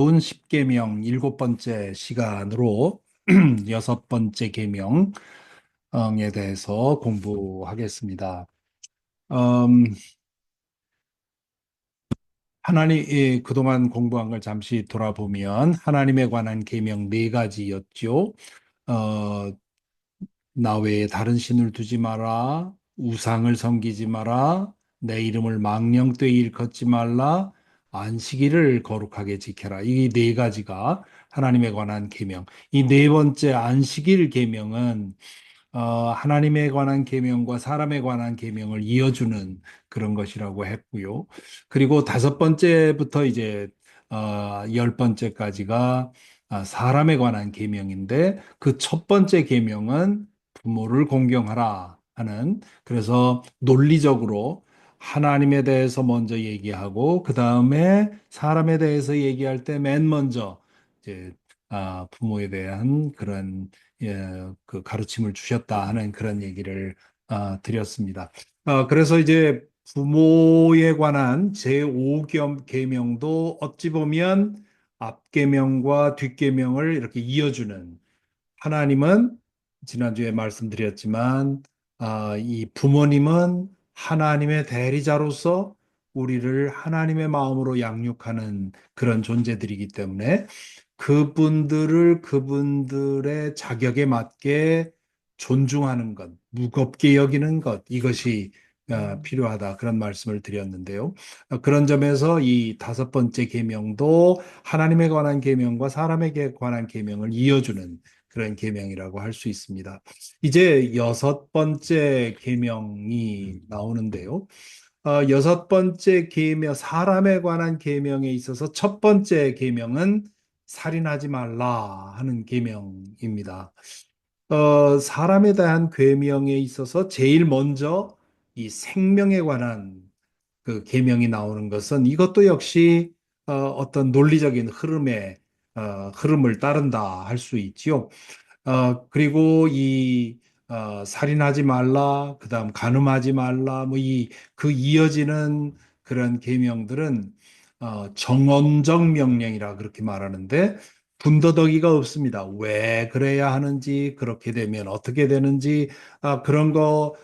온 10계명 일곱 번째 시간으로 여섯 번째 계명에 대해서 공부하겠습니다. 음, 그동안 공부한 걸 잠시 돌아보면 하나님에 관한 계명 네 가지였죠. 어, 나 외에 다른 신을 두지 마라. 우상을 섬기지 마라. 내 이름을 망령되이 일컫지 말라. 안식일을 거룩하게 지켜라. 이 네 가지가 하나님에 관한 계명. 이 네 번째 안식일 계명은 하나님에 관한 계명과 사람에 관한 계명을 이어주는 그런 것이라고 했고요. 그리고 다섯 번째부터 이제 열 번째까지가 사람에 관한 계명인데 그 첫 번째 계명은 부모를 공경하라 하는, 그래서 논리적으로 하나님에 대해서 먼저 얘기하고 그 다음에 사람에 대해서 얘기할 때 맨 먼저 이제 부모에 대한 그런 그 가르침을 주셨다 하는 그런 얘기를 드렸습니다. 그래서 이제 부모에 관한 제5계명도 어찌 보면 앞계명과 뒷계명을 이렇게 이어주는, 하나님은 지난주에 말씀드렸지만 이 부모님은 하나님의 대리자로서 우리를 하나님의 마음으로 양육하는 그런 존재들이기 때문에 그분들을 그분들의 자격에 맞게 존중하는 것, 무겁게 여기는 것, 이것이 필요하다, 그런 말씀을 드렸는데요. 그런 점에서 이 다섯 번째 계명도 하나님에 관한 계명과 사람에 관한 계명을 이어주는 그런 계명이라고 할 수 있습니다. 이제 여섯 번째 계명이 나오는데요. 여섯 번째 계명, 사람에 관한 계명에 있어서 첫 번째 계명은 살인하지 말라 하는 계명입니다. 사람에 대한 계명에 있어서 제일 먼저 이 생명에 관한 그 계명이 나오는 것은, 이것도 역시 어떤 논리적인 흐름을 따른다 할 수 있지요. 그리고 살인하지 말라, 그다음 간음하지 말라, 뭐 그 이어지는 그런 계명들은 정언적 명령이라 그렇게 말하는데 군더더기가 없습니다. 왜 그래야 하는지, 그렇게 되면 어떻게 되는지, 그런 거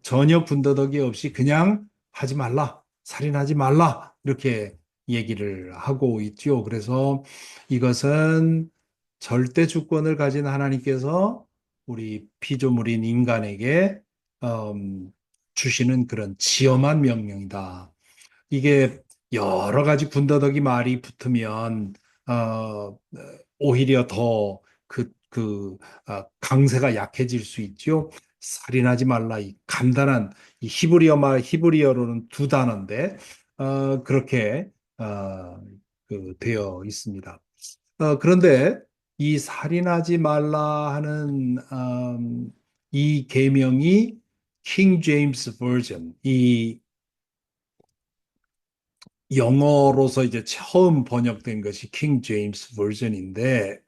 전혀 군더더기 없이 그냥 하지 말라, 살인하지 말라, 이렇게 얘기를 하고 있죠. 그래서 이것은 절대 주권을 가진 하나님께서 우리 피조물인 인간에게 음, 주시는 그런 지엄한 명령이다. 이게 여러 가지 군더더기 말이 붙으면 오히려 더 강세가 약해질 수 있죠. 살인하지 말라, 이 간단한 이 히브리어로는 두 단어인데 그렇게 어, 되어 있습니다. 그런데 이 살인하지 말라 하는 이 계명이 킹 제임스 버전, 이 영어로서 이제 처음 번역된 것이 킹 제임스 버전인데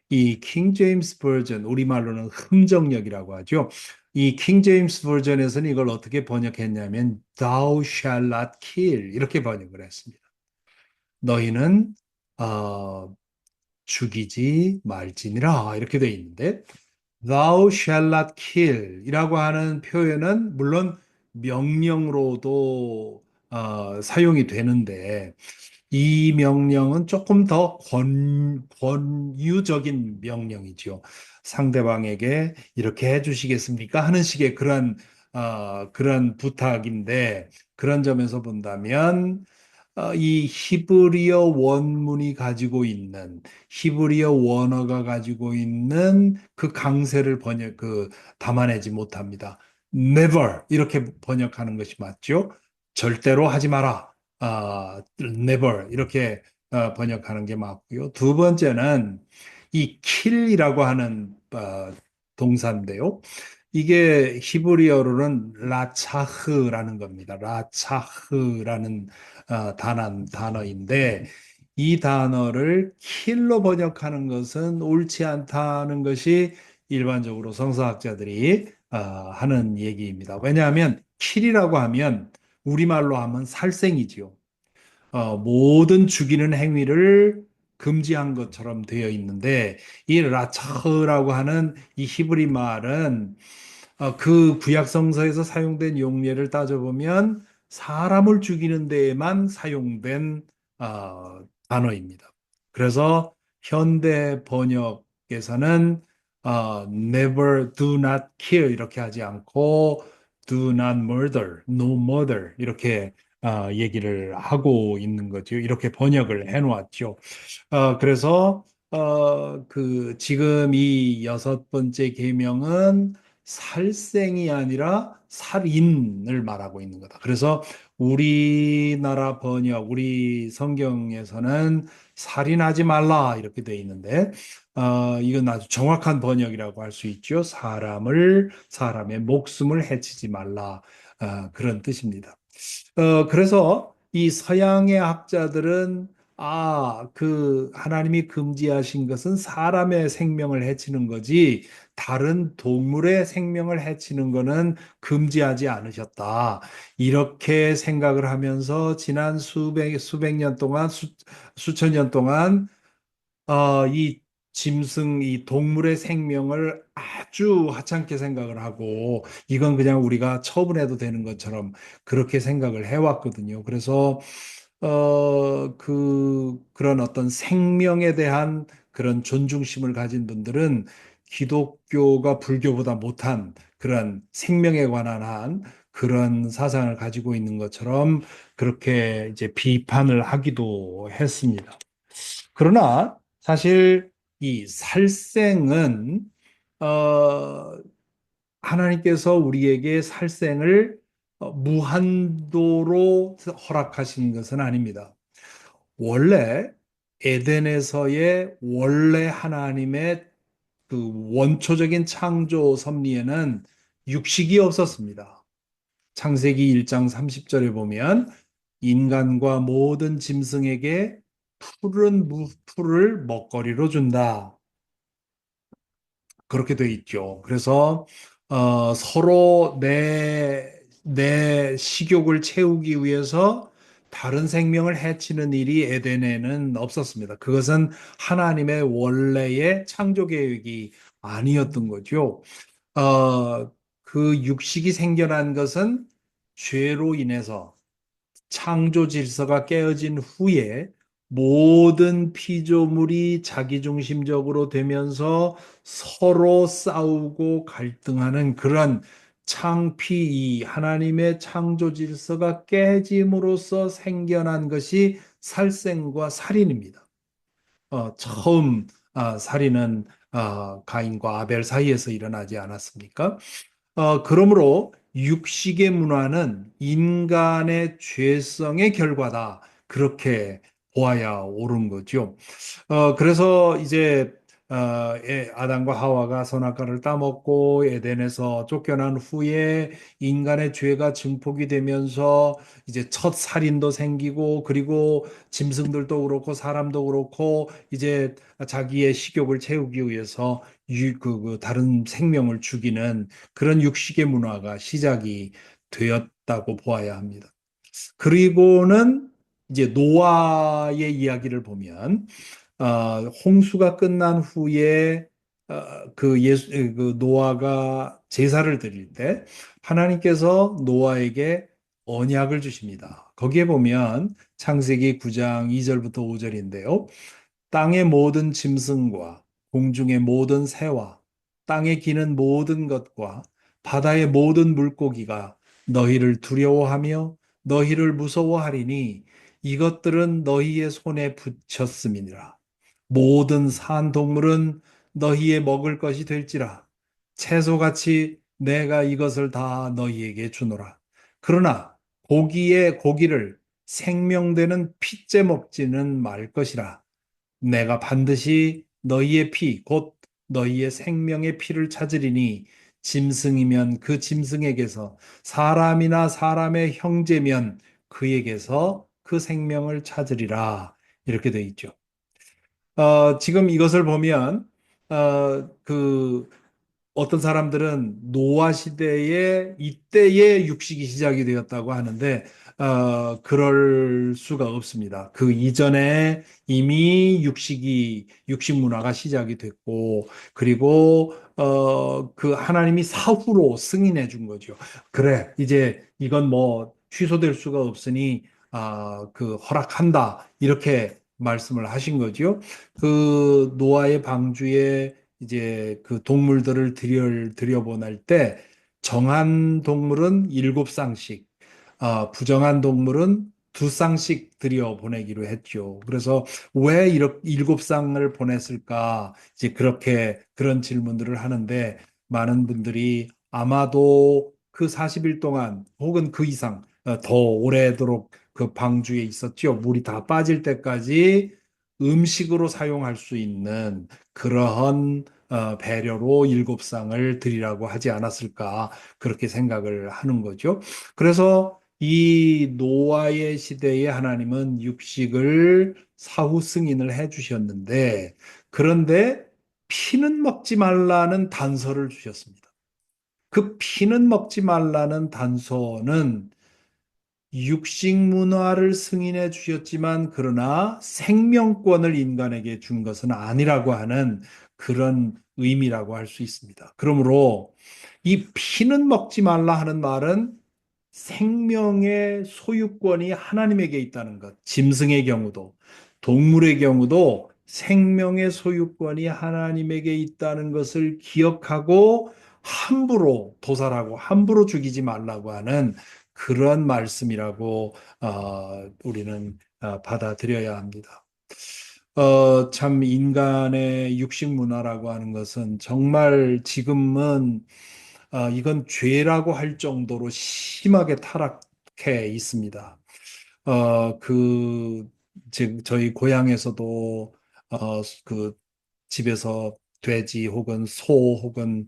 이 킹 제임스 버전, 우리말로는 흠정역이라고 하죠. 이 킹 제임스 버전에서는 이걸 어떻게 번역했냐면 Thou shall not kill, 이렇게 번역을 했습니다. 너희는 어, 죽이지 말지니라, 이렇게 돼 있는데 Thou shall not kill 이라고 하는 표현은 물론 명령으로도 사용이 되는데 이 명령은 조금 더 권유적인 명령이죠. 상대방에게 이렇게 해주시겠습니까? 하는 식의 그런 부탁인데, 그런 점에서 본다면 이 히브리어 원문이 가지고 있는, 히브리어 원어가 가지고 있는 그 강세를 담아내지 못합니다. Never 이렇게 번역하는 것이 맞죠? 절대로 하지 마라. Never 이렇게 번역하는 게 맞고요. 두 번째는 이 kill이라고 하는 동사인데요. 이게 히브리어로는 라차흐라는 겁니다. 라차흐라는 단어인데 이 단어를 킬로 번역하는 것은 옳지 않다는 것이 일반적으로 성서학자들이 하는 얘기입니다. 왜냐하면 킬이라고 하면 우리말로 하면 살생이지요. 모든 죽이는 행위를 금지한 것처럼 되어 있는데 이 라처라고 하는 이 히브리 말은 그 구약 성서에서 사용된 용례를 따져보면 사람을 죽이는 데에만 사용된 단어입니다. 그래서 현대 번역에서는 never do not kill 이렇게 하지 않고 do not murder, no murder 이렇게 얘기를 하고 있는 거죠. 이렇게 번역을 해놓았죠. 그래서 그 지금 이 여섯 번째 계명은 살생이 아니라 살인을 말하고 있는 거다. 그래서 우리나라 번역, 우리 성경에서는 살인하지 말라 이렇게 돼 있는데 이건 아주 정확한 번역이라고 할 수 있죠. 사람의 목숨을 해치지 말라 그런 뜻입니다. 그래서 이 서양의 학자들은 그 하나님이 금지하신 것은 사람의 생명을 해치는 거지 다른 동물의 생명을 해치는 것은 금지하지 않으셨다. 이렇게 생각을 하면서 지난 수백 년 동안 수천 년 동안 이 짐승, 이 동물의 생명을 아주 하찮게 생각을 하고, 이건 그냥 우리가 처분해도 되는 것처럼 그렇게 생각을 해왔거든요. 그래서, 그런 어떤 생명에 대한 그런 존중심을 가진 분들은 기독교가 불교보다 못한 그런 생명에 관한 한 그런 사상을 가지고 있는 것처럼 그렇게 이제 비판을 하기도 했습니다. 그러나 사실 이 살생은 어, 하나님께서 우리에게 살생을 무한도로 허락하신 것은 아닙니다. 원래 에덴에서의 원래 하나님의 그 원초적인 창조 섭리에는 육식이 없었습니다. 창세기 1장 30절에 보면 인간과 모든 짐승에게 푸른 풀을 먹거리로 준다. 그렇게 돼 있죠. 그래서 서로 내 식욕을 채우기 위해서 다른 생명을 해치는 일이 에덴에는 없었습니다. 그것은 하나님의 원래의 창조 계획이 아니었던 거죠. 그 육식이 생겨난 것은 죄로 인해서 창조 질서가 깨어진 후에 모든 피조물이 자기중심적으로 되면서 서로 싸우고 갈등하는 그런 이 하나님의 창조 질서가 깨짐으로써 생겨난 것이 살생과 살인입니다. 처음 살인은 가인과 아벨 사이에서 일어나지 않았습니까? 그러므로 육식의 문화는 인간의 죄성의 결과다. 그렇게 보아야 옳은 거죠. 그래서 이제 아담과 하와가 선악과를 따먹고 에덴에서 쫓겨난 후에 인간의 죄가 증폭이 되면서 이제 첫 살인도 생기고 그리고 짐승들도 그렇고 사람도 그렇고 이제 자기의 식욕을 채우기 위해서 다른 생명을 죽이는 그런 육식의 문화가 시작이 되었다고 보아야 합니다. 그리고는 이제 노아의 이야기를 보면 홍수가 끝난 후에 그 노아가 제사를 드릴 때 하나님께서 노아에게 언약을 주십니다. 거기에 보면 창세기 9장 2절부터 5절인데요. 땅의 모든 짐승과 공중의 모든 새와 땅에 기는 모든 것과 바다의 모든 물고기가 너희를 두려워하며 너희를 무서워하리니 이것들은 너희의 손에 붙였음이니라. 모든 산 동물은 너희의 먹을 것이 될지라. 채소같이 내가 이것을 다 너희에게 주노라. 그러나 고기를 생명되는 핏째 먹지는 말 것이라. 내가 반드시 너희의 곧 너희의 생명의 피를 찾으리니 짐승이면 그 짐승에게서 사람이나 사람의 형제면 그에게서 그 생명을 찾으리라. 이렇게 돼 있죠. 지금 이것을 보면 그 어떤 사람들은 노아 시대에 이때에 육식이 시작이 되었다고 하는데 그럴 수가 없습니다. 그 이전에 이미 육식 문화가 시작이 됐고, 그리고, 그 하나님이 사후로 승인해 준 거죠. 그래, 이제 이건 뭐 취소될 수가 없으니, 그 허락한다. 이렇게 말씀을 하신 거죠. 그 노아의 방주에 이제 그 동물들을 들여보낼 때 정한 동물은 7쌍씩, 부정한 동물은 2쌍씩 들여보내기로 했죠. 그래서 왜 이렇게 7쌍을 보냈을까? 이제 그렇게 그런 질문들을 하는데 많은 분들이 아마도 그 40일 동안 혹은 그 이상 더 오래도록 그 방주에 있었죠. 물이 다 빠질 때까지 음식으로 사용할 수 있는 그러한 배려로 7쌍을 드리라고 하지 않았을까 그렇게 생각을 하는 거죠. 그래서 이 노아의 시대에 하나님은 육식을 사후 승인을 해 주셨는데 그런데 피는 먹지 말라는 단서를 주셨습니다. 그 피는 먹지 말라는 단서는 육식 문화를 승인해 주셨지만 그러나 생명권을 인간에게 준 것은 아니라고 하는 그런 의미라고 할 수 있습니다. 그러므로 이 피는 먹지 말라 하는 말은 생명의 소유권이 하나님에게 있다는 것. 짐승의 경우도 동물의 경우도 생명의 소유권이 하나님에게 있다는 것을 기억하고 함부로 도살하고 함부로 죽이지 말라고 하는 그런 말씀이라고 우리는 받아들여야 합니다. 참 인간의 육식 문화라고 하는 것은 정말 지금은 이건 죄라고 할 정도로 심하게 타락해 있습니다. 저희 고향에서도 그 집에서 돼지 혹은 소 혹은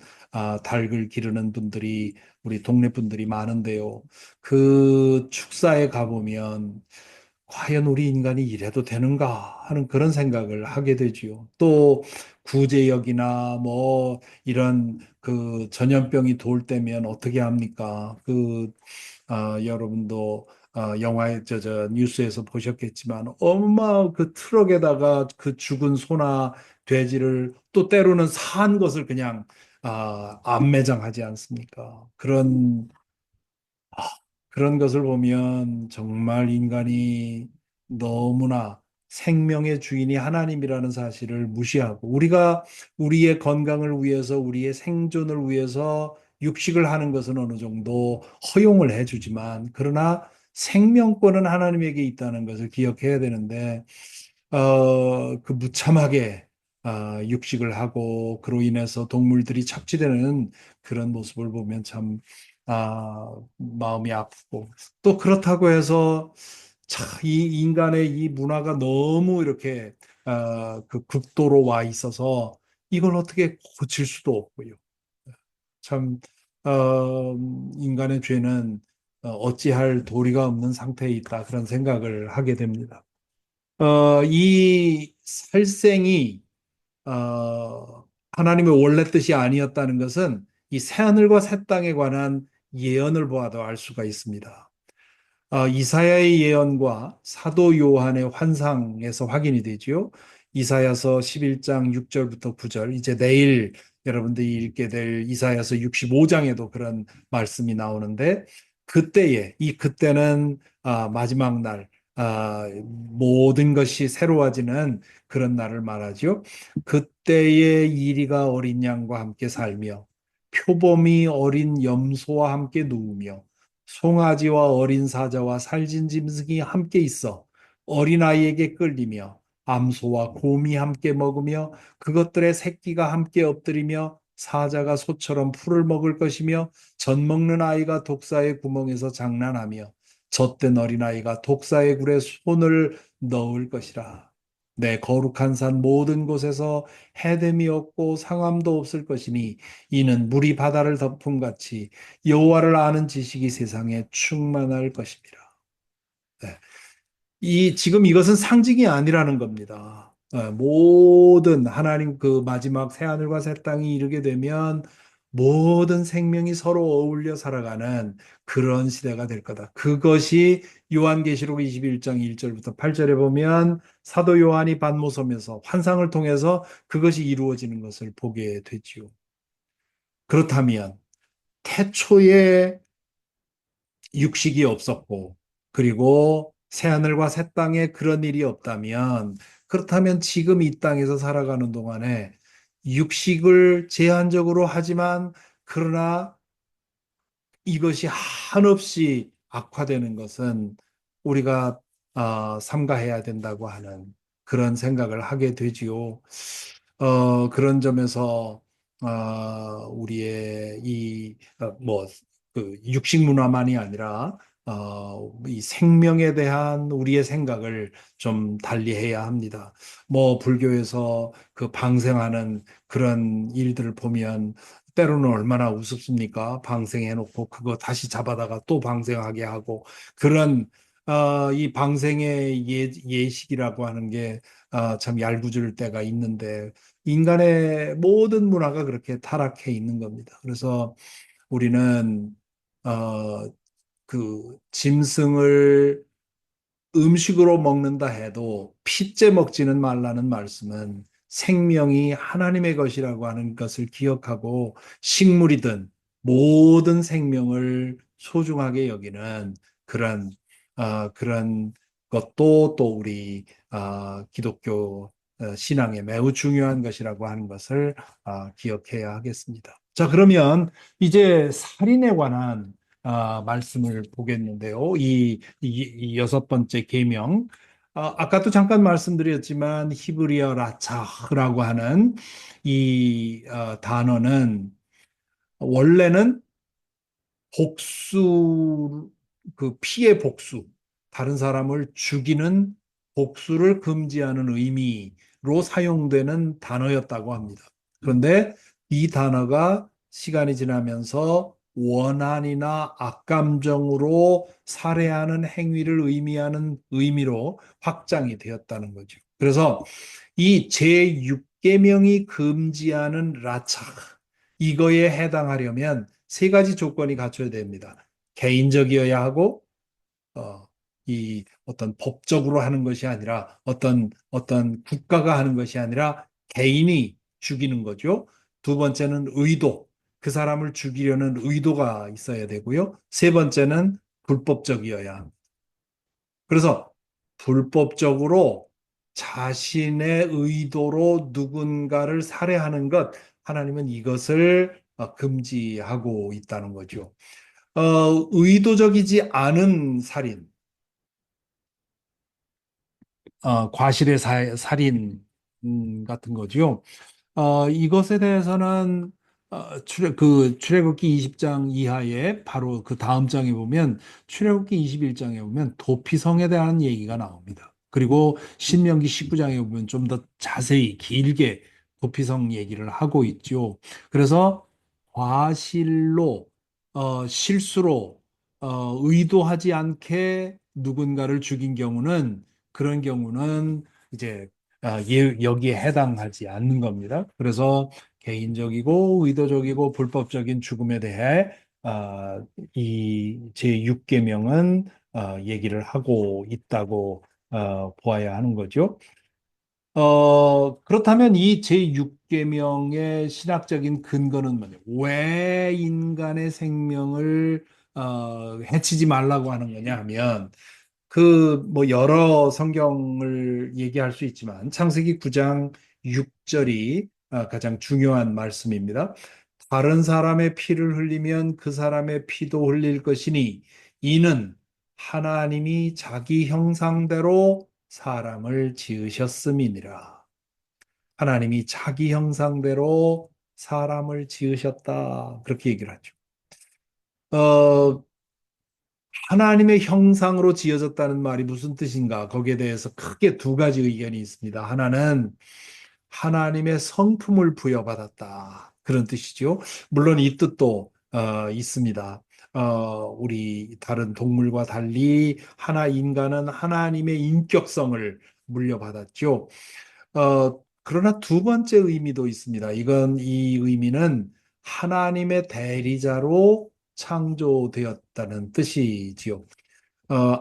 닭을 기르는 분들이 우리 동네 분들이 많은데요. 그 축사에 가보면 과연 우리 인간이 이래도 되는가 하는 그런 생각을 하게 되지요. 또 구제역이나 뭐 이런 그 전염병이 돌 때면 어떻게 합니까? 여러분도 영화에 저 뉴스에서 보셨겠지만 엄마 그 트럭에다가 그 죽은 소나 돼지를 또 때로는 산 것을 그냥 안매장하지 않습니까? 아, 그런 것을 보면 정말 인간이 너무나 생명의 주인이 하나님이라는 사실을 무시하고 우리가 우리의 건강을 위해서 우리의 생존을 위해서 육식을 하는 것은 어느 정도 허용을 해주지만 그러나 생명권은 하나님에게 있다는 것을 기억해야 되는데 그 무참하게 육식을 하고 그로 인해서 동물들이 착취되는 그런 모습을 보면 참 마음이 아프고 또 그렇다고 해서 참 이 인간의 이 문화가 너무 이렇게 그 극도로 와 있어서 이걸 어떻게 고칠 수도 없고요. 참 인간의 죄는 어찌할 도리가 없는 상태에 있다 그런 생각을 하게 됩니다. 이 살생이 하나님의 원래 뜻이 아니었다는 것은 이 새하늘과 새 땅에 관한 예언을 보아도 알 수가 있습니다. 이사야의 예언과 사도 요한의 환상에서 확인이 되지요. 이사야서 11장 6절부터 9절, 이제 내일 여러분들이 읽게 될 이사야서 65장에도 그런 말씀이 나오는데, 그때는 마지막 날, 모든 것이 새로워지는 그런 날을 말하죠. 그때에 이리가 어린 양과 함께 살며, 표범이 어린 염소와 함께 누우며, 송아지와 어린 사자와 살진 짐승이 함께 있어 어린아이에게 끌리며 암소와 곰이 함께 먹으며 그것들의 새끼가 함께 엎드리며 사자가 소처럼 풀을 먹을 것이며 젖 먹는 아이가 독사의 구멍에서 장난하며 젖된 어린아이가 독사의 굴에 손을 넣을 것이라. 내 거룩한 산 모든 곳에서 해됨이 없고 상함도 없을 것이니 이는 물이 바다를 덮음 같이 여호와를 아는 지식이 세상에 충만할 것입니다. 네. 지금 이것은 상징이 아니라는 겁니다. 모든 하나님 그 마지막 새 하늘과 새 땅이 이르게 되면 모든 생명이 서로 어울려 살아가는 그런 시대가 될 거다. 그것이 요한계시록 21장 1절부터 8절에 보면 사도 요한이 반모섬에서 환상을 통해서 그것이 이루어지는 것을 보게 되지요. 그렇다면 태초에 육식이 없었고, 그리고 새하늘과 새 땅에 그런 일이 없다면, 그렇다면 지금 이 땅에서 살아가는 동안에 육식을 제한적으로 하지만, 그러나 이것이 한없이 악화되는 것은 우리가 삼가해야 된다고 하는 그런 생각을 하게 되지요. 그런 점에서 우리의 그 육식 문화만이 아니라 이 생명에 대한 우리의 생각을 좀 달리해야 합니다. 뭐 불교에서 그 방생하는 그런 일들을 보면 때로는 얼마나 우습습니까? 방생해놓고 그거 다시 잡아다가 또 방생하게 하고 그런 이 방생의 예식이라고 하는 게 참 얄궂을 때가 있는데 인간의 모든 문화가 그렇게 타락해 있는 겁니다. 그래서 우리는 어, 그 짐승을 음식으로 먹는다 해도 핏째 먹지는 말라는 말씀은 생명이 하나님의 것이라고 하는 것을 기억하고 식물이든 모든 생명을 소중하게 여기는 그런 그런 것도 또 우리 기독교 신앙에 매우 중요한 것이라고 하는 것을 기억해야 하겠습니다. 자, 그러면 이제 살인에 관한 말씀을 보겠는데요. 이 여섯 번째 계명. 아까도 잠깐 말씀드렸지만 히브리어 라차흐라고 하는 이 단어는 원래는 복수, 그 피해 복수, 다른 사람을 죽이는 복수를 금지하는 의미로 사용되는 단어였다고 합니다. 그런데 이 단어가 시간이 지나면서 원한이나 악감정으로 살해하는 행위를 의미하는 의미로 확장이 되었다는 거죠. 그래서 이 제6계명이 금지하는 라차 이거에 해당하려면 세 가지 조건이 갖춰야 됩니다. 개인적이어야 하고 이 어떤 법적으로 하는 것이 아니라 어떤 국가가 하는 것이 아니라 개인이 죽이는 거죠. 두 번째는 의도. 그 사람을 죽이려는 의도가 있어야 되고요. 세 번째는 불법적이어야 합니다. 그래서 불법적으로 자신의 의도로 누군가를 살해하는 것, 하나님은 이것을 금지하고 있다는 거죠. 의도적이지 않은 살인, 과실의 살인 같은 거죠. 이것에 대해서는 출애굽기 20장 이하에 바로 그 다음 장에 보면 출애굽기 21장에 보면 도피성에 대한 얘기가 나옵니다. 그리고 신명기 19장에 보면 좀 더 자세히 길게 도피성 얘기를 하고 있죠. 그래서 과실로 실수로 의도하지 않게 누군가를 죽인 경우는 그런 경우는 이제 여기에 해당하지 않는 겁니다. 그래서 개인적이고 의도적이고 불법적인 죽음에 대해 이 제6계명은 얘기를 하고 있다고 보아야 하는 거죠. 그렇다면 이 제6계명의 신학적인 근거는 뭐냐? 왜 인간의 생명을 해치지 말라고 하는 거냐 하면 그 뭐 여러 성경을 얘기할 수 있지만 창세기 9장 6절이 가장 중요한 말씀입니다. 다른 사람의 피를 흘리면 그 사람의 피도 흘릴 것이니 이는 하나님이 자기 형상대로 사람을 지으셨음이니라. 하나님이 자기 형상대로 사람을 지으셨다. 그렇게 얘기를 하죠. 어, 하나님의 형상으로 지어졌다는 말이 무슨 뜻인가? 거기에 대해서 크게 두 가지 의견이 있습니다. 하나는 하나님의 성품을 부여받았다. 그런 뜻이죠. 물론 이 뜻도 있습니다. 우리 다른 동물과 달리 인간은 하나님의 인격성을 물려받았죠. 그러나 두 번째 의미도 있습니다. 이 의미는 하나님의 대리자로 창조되었다는 뜻이지요.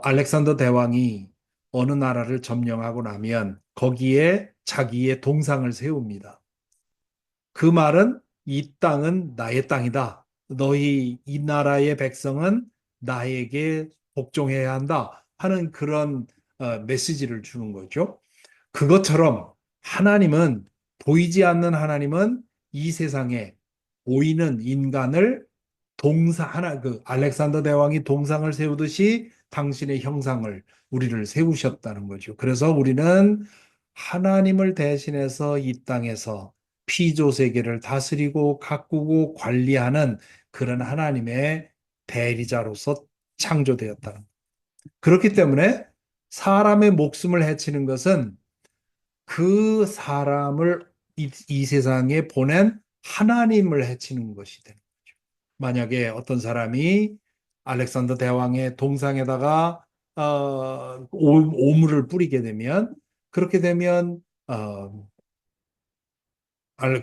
알렉산더 대왕이 어느 나라를 점령하고 나면 거기에 자기의 동상을 세웁니다. 그 말은 이 땅은 나의 땅이다. 너희 이 나라의 백성은 나에게 복종해야 한다 하는 그런 메시지를 주는 거죠. 그것처럼 하나님은 보이지 않는 하나님은 이 세상에 보이는 인간을 하나 그 알렉산더 대왕이 동상을 세우듯이 당신의 형상을 우리를 세우셨다는 거죠. 그래서 우리는 하나님을 대신해서 이 땅에서 피조 세계를 다스리고 가꾸고 관리하는 그런 하나님의 대리자로서 창조되었다는 거예요. 그렇기 때문에 사람의 목숨을 해치는 것은 그 사람을 이 세상에 보낸 하나님을 해치는 것이 되는 거죠. 만약에 어떤 사람이 알렉산더 대왕의 동상에다가 오물을 뿌리게 되면 그렇게 되면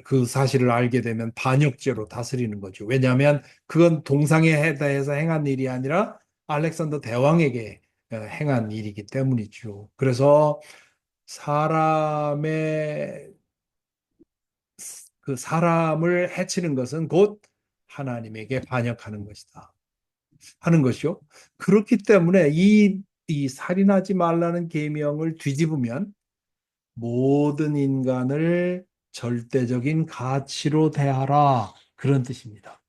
그 사실을 알게 되면 반역죄로 다스리는 거죠. 왜냐하면 그건 동상에 대해서 행한 일이 아니라 알렉산더 대왕에게 행한 일이기 때문이죠. 그래서 사람의 그 사람을 해치는 것은 곧 하나님에게 반역하는 것이다 하는 것이요. 그렇기 때문에 이 살인하지 말라는 계명을 뒤집으면 모든 인간을 절대적인 가치로 대하라 그런 뜻입니다.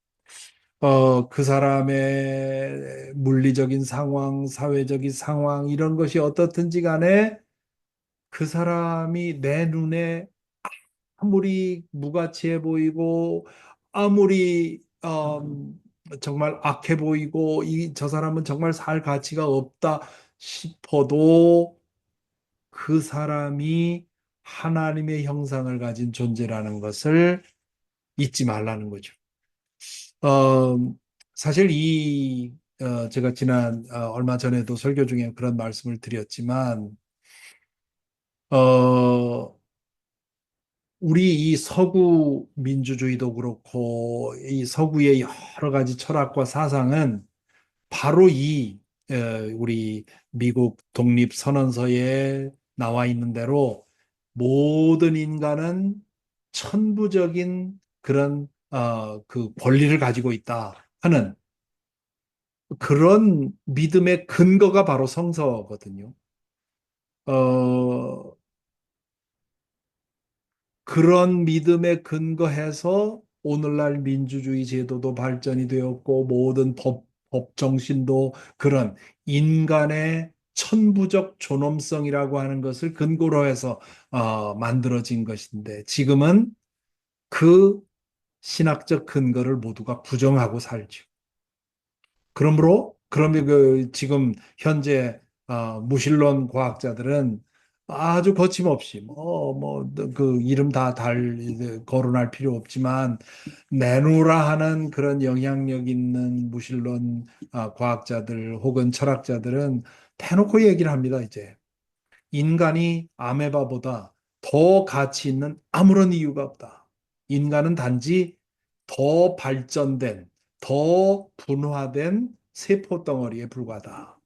그 사람의 물리적인 상황, 사회적인 상황 이런 것이 어떻든지 간에 그 사람이 내 눈에 아무리 무가치해 보이고 아무리 정말 악해 보이고 저 사람은 정말 살 가치가 없다 싶어도 그 사람이 하나님의 형상을 가진 존재라는 것을 잊지 말라는 거죠. 어, 사실 제가 지난 얼마 전에도 설교 중에 그런 말씀을 드렸지만 어, 우리 이 서구 민주주의도 그렇고 이 서구의 여러 가지 철학과 사상은 바로 우리 미국 독립선언서에 나와 있는 대로 모든 인간은 천부적인 그런 그 권리를 가지고 있다 하는 그런 믿음의 근거가 바로 성서거든요. 어, 그런 믿음에 근거해서 오늘날 민주주의 제도도 발전이 되었고 모든 법 정신도 그런 인간의 천부적 존엄성이라고 하는 것을 근거로 해서 만들어진 것인데 지금은 그 신학적 근거를 모두가 부정하고 살죠. 그러면 지금 현재 무신론 과학자들은 아주 거침없이 그 이름 거론할 필요 없지만 내노라 하는 그런 영향력 있는 무신론 과학자들 혹은 철학자들은 대놓고 얘기를 합니다, 이제. 인간이 아메바보다 더 가치 있는 아무런 이유가 없다. 인간은 단지 더 발전된, 더 분화된 세포 덩어리에 불과하다.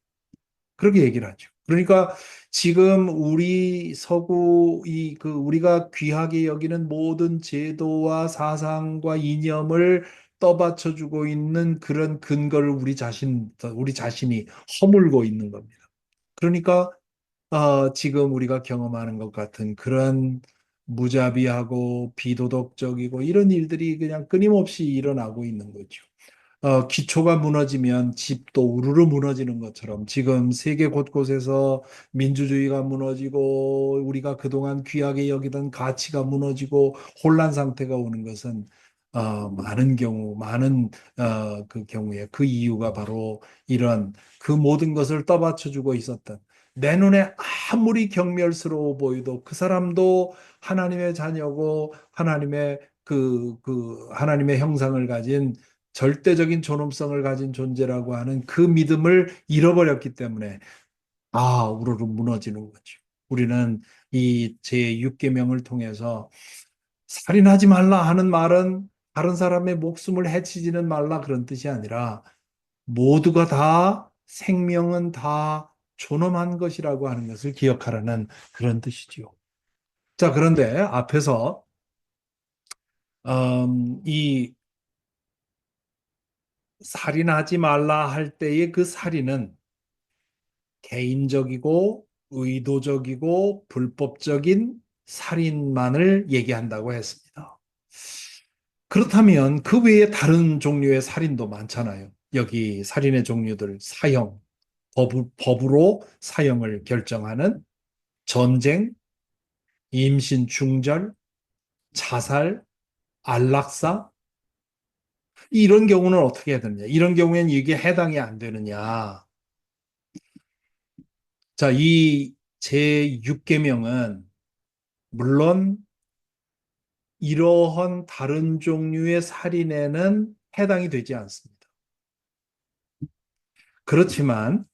그렇게 얘기를 하죠. 그러니까 지금 우리 서구 우리가 귀하게 여기는 모든 제도와 사상과 이념을 떠받쳐 주고 있는 그런 근거를 우리 자신이 허물고 있는 겁니다. 그러니까 지금 우리가 경험하는 것 같은 그런 무자비하고 비도덕적이고 이런 일들이 그냥 끊임없이 일어나고 있는 거죠. 기초가 무너지면 집도 우르르 무너지는 것처럼 지금 세계 곳곳에서 민주주의가 무너지고 우리가 그동안 귀하게 여기던 가치가 무너지고 혼란 상태가 오는 것은 많은 그 경우에 그 이유가 바로 이런 그 모든 것을 떠받쳐주고 있었던 내 눈에 아무리 경멸스러워 보여도 그 사람도 하나님의 자녀고 하나님의 형상을 가진 절대적인 존엄성을 가진 존재라고 하는 그 믿음을 잃어버렸기 때문에 우르르 무너지는 거죠. 우리는 이 제6계명을 통해서 살인하지 말라 하는 말은 다른 사람의 목숨을 해치지는 말라 그런 뜻이 아니라 모두가 다 생명은 다 존엄한 것이라고 하는 것을 기억하라는 그런 뜻이지요. 자, 그런데 앞에서 이 살인하지 말라 할 때의 그 살인은 개인적이고 의도적이고 불법적인 살인만을 얘기한다고 했습니다. 그렇다면 그 외에 다른 종류의 살인도 많잖아요. 여기 살인의 종류들, 사형, 법으로 사형을 결정하는 전쟁, 임신 중절, 자살, 안락사, 이런 경우는 어떻게 해야 되느냐? 이런 경우에는 이게 해당이 안 되느냐? 자, 이 제6계명은 물론 이러한 다른 종류의 살인에는 해당이 되지 않습니다. 그렇지만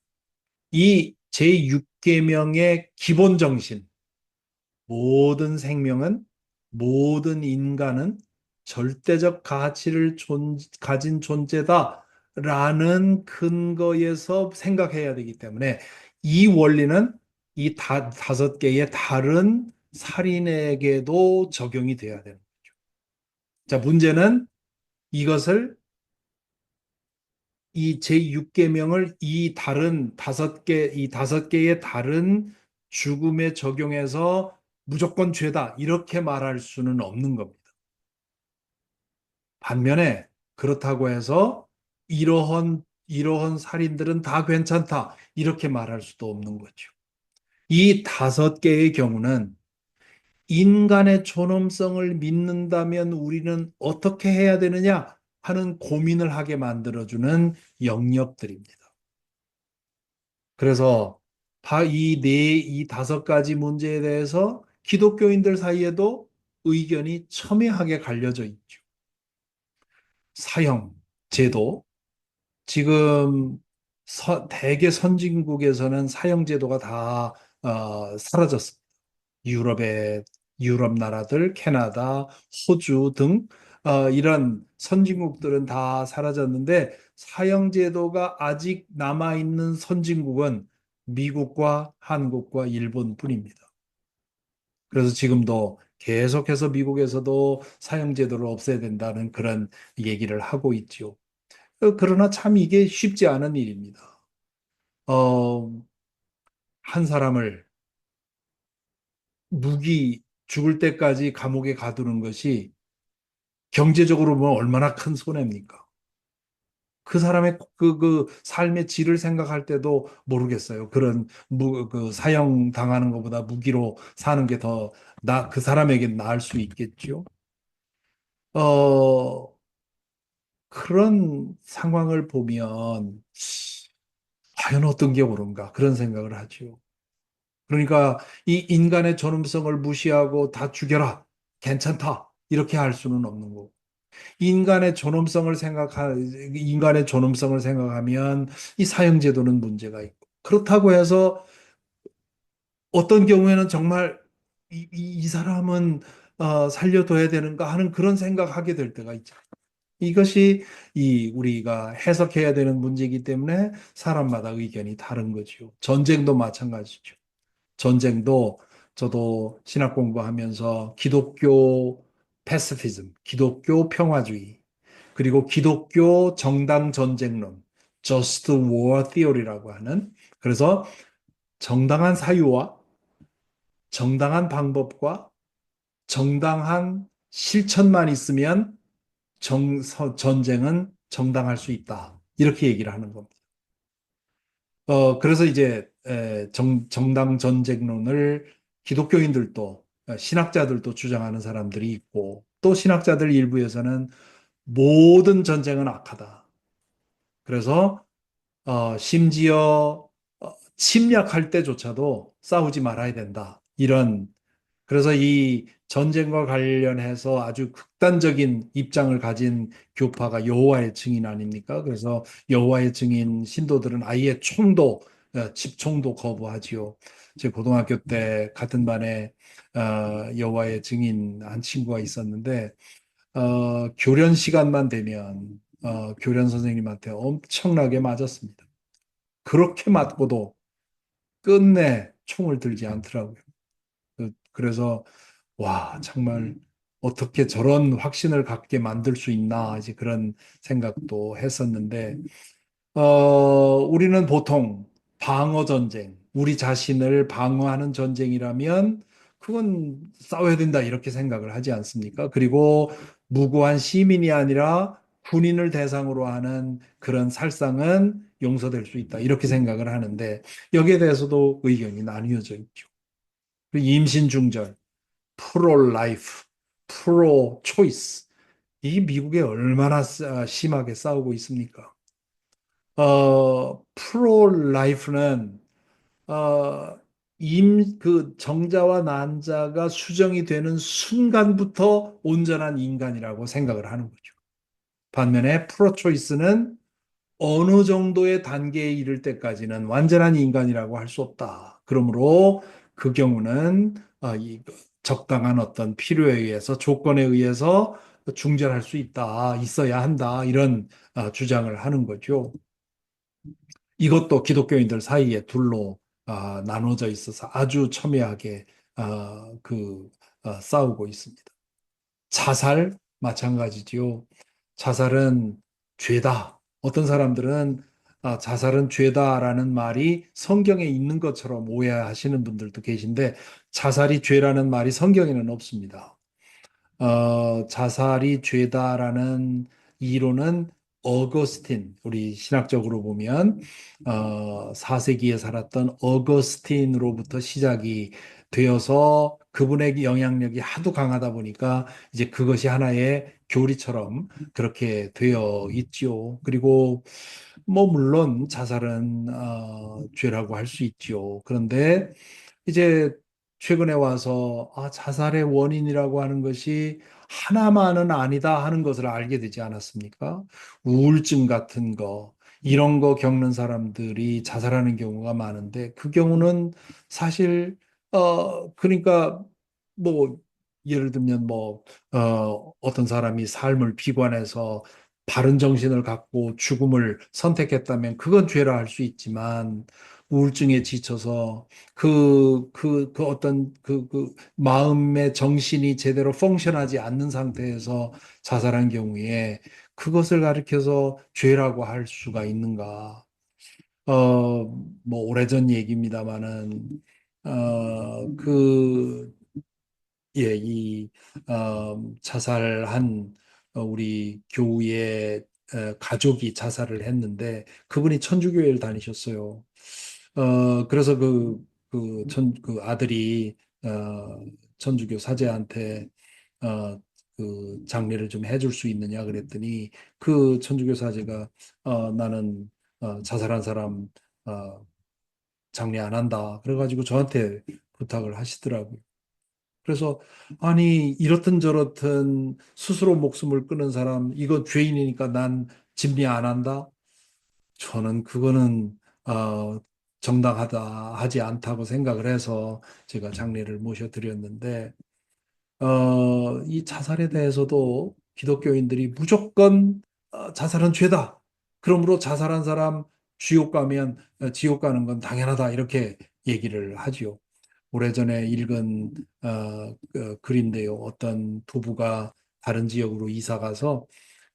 이 제6계명의 기본 정신, 모든 생명은, 모든 인간은 절대적 가치를 가진 존재다라는 근거에서 생각해야 되기 때문에 이 원리는 이 다섯 개의 다른 살인에게도 적용이 돼야 되는 거죠. 자, 문제는 이것을 이 제6계명을 이 다섯 개의 다른 죽음에 적용해서 무조건 죄다 이렇게 말할 수는 없는 겁니다. 반면에 그렇다고 해서 이러한 살인들은 다 괜찮다 이렇게 말할 수도 없는 거죠. 이 다섯 개의 경우는 인간의 존엄성을 믿는다면 우리는 어떻게 해야 되느냐 하는 고민을 하게 만들어주는 영역들입니다. 그래서 이 다섯 가지 문제에 대해서 기독교인들 사이에도 의견이 첨예하게 갈려져 있죠. 사형, 제도. 지금 대개 선진국에서는 사형 제도가 다 사라졌습니다. 유럽의 유럽 나라들, 캐나다, 호주 등 이런 선진국들은 다 사라졌는데 사형 제도가 아직 남아 있는 선진국은 미국과 한국과 일본뿐입니다. 그래서 지금도 계속해서 미국에서도 사형 제도를 없애야 된다는 그런 얘기를 하고 있죠. 그러나 참 이게 쉽지 않은 일입니다. 어, 한 사람을 죽을 때까지 감옥에 가두는 것이 경제적으로 보면 얼마나 큰 손해입니까? 그 사람의 그 삶의 질을 생각할 때도 모르겠어요. 그 사형 당하는 것보다 무기로 사는 게 더 그 사람에게 나을 수 있겠죠. 어, 그런 상황을 보면 과연 어떤 게 옳은가 그런 생각을 하죠. 그러니까 이 인간의 존엄성을 무시하고 다 죽여라. 괜찮다. 이렇게 할 수는 없는 거고. 인간의 존엄성을 생각하면 이 사형제도는 문제가 있고. 그렇다고 해서 어떤 경우에는 정말 이 사람은 살려둬야 되는가 하는 그런 생각하게 될 때가 있죠. 이것이 우리가 해석해야 되는 문제이기 때문에 사람마다 의견이 다른 거죠. 전쟁도 마찬가지죠. 전쟁도 저도 신학 공부하면서 기독교 패시피즘, 기독교 평화주의, 그리고 기독교 정당 전쟁론, Just War Theory라고 하는 그래서 정당한 사유와 정당한 방법과 정당한 실천만 있으면 전쟁은 정당할 수 있다. 이렇게 얘기를 하는 겁니다. 그래서 이제 정당 전쟁론을 기독교인들도 신학자들도 주장하는 사람들이 있고 또 신학자들 일부에서는 모든 전쟁은 악하다. 그래서 심지어 침략할 때조차도 싸우지 말아야 된다. 그래서 이 전쟁과 관련해서 아주 극단적인 입장을 가진 교파가 여호와의 증인 아닙니까? 그래서 여호와의 증인 신도들은 아예 집총도 거부하지요. 제 고등학교 때 같은 반에 여호와의 증인 한 친구가 있었는데 교련 시간만 되면 교련 선생님한테 엄청나게 맞았습니다. 그렇게 맞고도 끝내 총을 들지 않더라고요. 그래서 와, 정말 어떻게 저런 확신을 갖게 만들 수 있나 이제 그런 생각도 했었는데 우리는 보통 방어 전쟁, 우리 자신을 방어하는 전쟁이라면 그건 싸워야 된다 이렇게 생각을 하지 않습니까? 그리고 무고한 시민이 아니라 군인을 대상으로 하는 그런 살상은 용서될 수 있다 이렇게 생각을 하는데 여기에 대해서도 의견이 나뉘어져 있죠. 그리고 임신 중절, 프로 라이프, 프로 초이스 이 미국에 얼마나 심하게 싸우고 있습니까? 프로 라이프는 그 정자와 난자가 수정이 되는 순간부터 온전한 인간이라고 생각을 하는 거죠. 반면에 프로 초이스는 어느 정도의 단계에 이를 때까지는 완전한 인간이라고 할 수 없다. 그러므로 그 경우는 이 적당한 어떤 필요에 의해서 조건에 의해서 중절할 수 있다, 있어야 한다 이런 주장을 하는 거죠. 이것도 기독교인들 사이에 둘로 나눠져 있어서 아주 첨예하게 싸우고 있습니다. 자살 마찬가지지요. 자살은 죄다. 어떤 사람들은 자살은 죄다라는 말이 성경에 있는 것처럼 오해하시는 분들도 계신데 자살이 죄라는 말이 성경에는 없습니다. 자살이 죄다라는 이론은 어거스틴, 우리 신학적으로 보면 4세기에 살았던 어거스틴으로부터 시작이 되어서 그분의 영향력이 하도 강하다 보니까 이제 그것이 하나의 교리처럼 그렇게 되어 있지요. 그리고 뭐 물론 자살은 죄라고 할 수 있지요. 그런데 이제 최근에 와서 자살의 원인이라고 하는 것이 하나만은 아니다 하는 것을 알게 되지 않았습니까? 우울증 같은 거, 이런 거 겪는 사람들이 자살하는 경우가 많은데 그 경우는 사실 그러니까 뭐 예를 들면 어떤 사람이 삶을 비관해서 바른 정신을 갖고 죽음을 선택했다면 그건 죄라 할 수 있지만 우울증에 지쳐서 그 어떤 그 마음의 정신이 제대로 펑션하지 않는 상태에서 자살한 경우에 그것을 가리켜서 죄라고 할 수가 있는가? 뭐 오래전 얘기입니다마는 예, 자살한 우리 교우의 가족이 자살을 했는데 그분이 천주교회를 다니셨어요. 그래서 그 아들이 천주교 사제한테 그 장례를 좀 해줄 수 있느냐 그랬더니 그 천주교 사제가 나는 자살한 사람 어, 장례 안 한다. 그래가지고 저한테 부탁을 하시더라고요. 그래서 아니 이렇든 저렇든 스스로 목숨을 끊은 사람 이거 죄인이니까 난 진미 안 한다. 저는 그거는 정당하다 하지 않다고 생각을 해서 제가 장례를 모셔드렸는데 이 자살에 대해서도 기독교인들이 무조건 자살은 죄다. 그러므로 자살한 사람 지옥 가면 지옥 가는 건 당연하다 이렇게 얘기를 하지요. 오래전에 읽은 글인데요. 어떤 부부가 다른 지역으로 이사 가서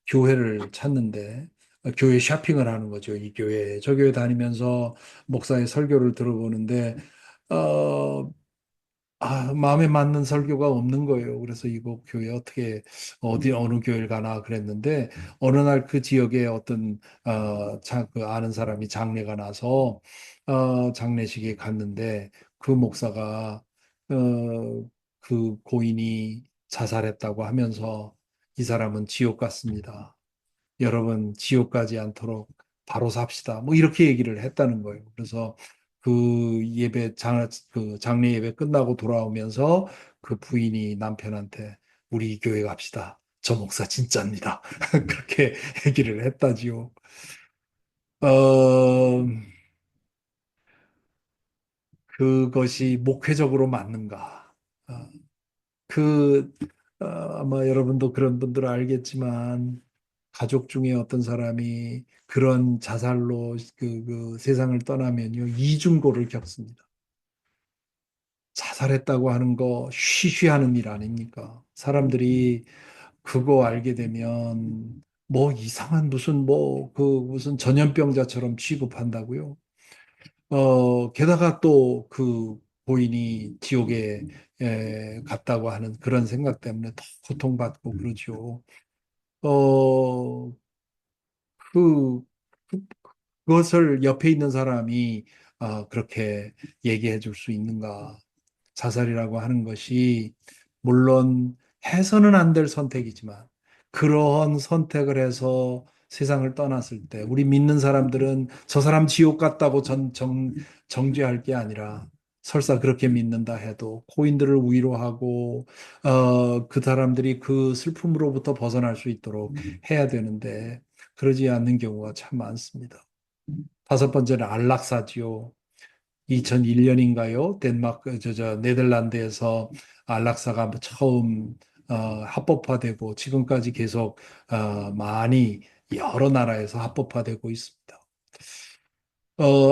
교회를 찾는데 교회 쇼핑을 하는 거죠. 이 교회 저 교회 다니면서 목사의 설교를 들어보는데 어, 마음에 맞는 설교가 없는 거예요. 그래서 이거 교회 어떻게 어느 교회를 가나 그랬는데 어느 날 그 지역에 어떤 그 아는 사람이 장례가 나서 장례식에 갔는데 그 목사가 그 고인이 자살했다고 하면서 이 사람은 지옥 갔습니다. 여러분 지옥 가지 않도록 바로 삽시다. 뭐 이렇게 얘기를 했다는 거예요. 그래서 그 장례 예배 끝나고 돌아오면서 그 부인이 남편한테 우리 교회 갑시다. 저 목사 진짜입니다. 그렇게 얘기를 했다지요. 어, 그것이 목회적으로 맞는가? 어, 그 아마 여러분도 그런 분들 알겠지만 가족 중에 어떤 사람이 그런 자살로 그 세상을 떠나면요, 이중고를 겪습니다. 자살했다고 하는 거 쉬쉬하는 일 아닙니까? 사람들이 그거 알게 되면 뭐 이상한 무슨 뭐 그 무슨 전염병자처럼 취급한다고요. 게다가 또 그 고인이 지옥에 갔다고 하는 그런 생각 때문에 더 고통받고 그러죠. 어, 그, 그- 그것을 옆에 있는 사람이 그렇게 얘기해 줄 수 있는가. 자살이라고 하는 것이 물론 해서는 안 될 선택이지만 그러한 선택을 해서 세상을 떠났을 때 우리 믿는 사람들은 저 사람 지옥 갔다고 정죄할 게 아니라 설사 그렇게 믿는다 해도 코인들을 위로하고 그 사람들이 그 슬픔으로부터 벗어날 수 있도록 해야 되는데 그러지 않는 경우가 참 많습니다. 다섯 번째는 안락사지요. 2001년인가요? 덴마크, 네덜란드에서 안락사가 처음 합법화되고 지금까지 계속 많이 여러 나라에서 합법화되고 있습니다.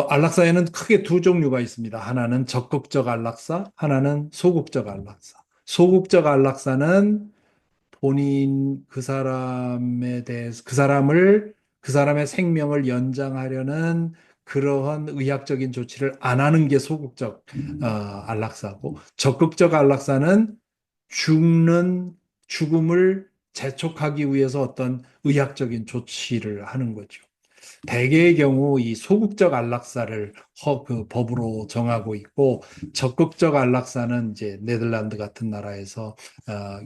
안락사에는 크게 두 종류가 있습니다. 하나는 적극적 안락사, 하나는 소극적 안락사. 소극적 안락사는 본인 그 사람에 대해서 그 사람의 생명을 연장하려는 그러한 의학적인 조치를 안 하는 게 소극적 안락사고 적극적 안락사는 죽는 죽음을 재촉하기 위해서 어떤 의학적인 조치를 하는 거죠. 대개의 경우 이 소극적 안락사를 그 법으로 정하고 있고 적극적 안락사는 이제 네덜란드 같은 나라에서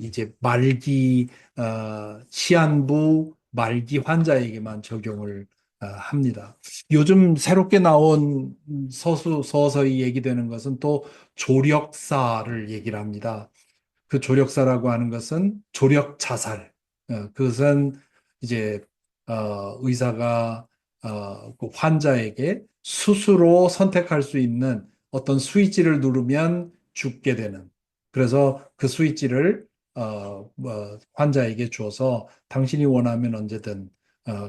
이제 말기 시한부 말기 환자에게만 적용을 합니다. 요즘 새롭게 나온 서서히 얘기되는 것은 또 조력사를 얘기를 합니다. 그 조력사라고 하는 것은 조력 자살. 그것은 이제 의사가 그 환자에게 스스로 선택할 수 있는 어떤 스위치를 누르면 죽게 되는. 그래서 그 스위치를 환자에게 줘서 당신이 원하면 언제든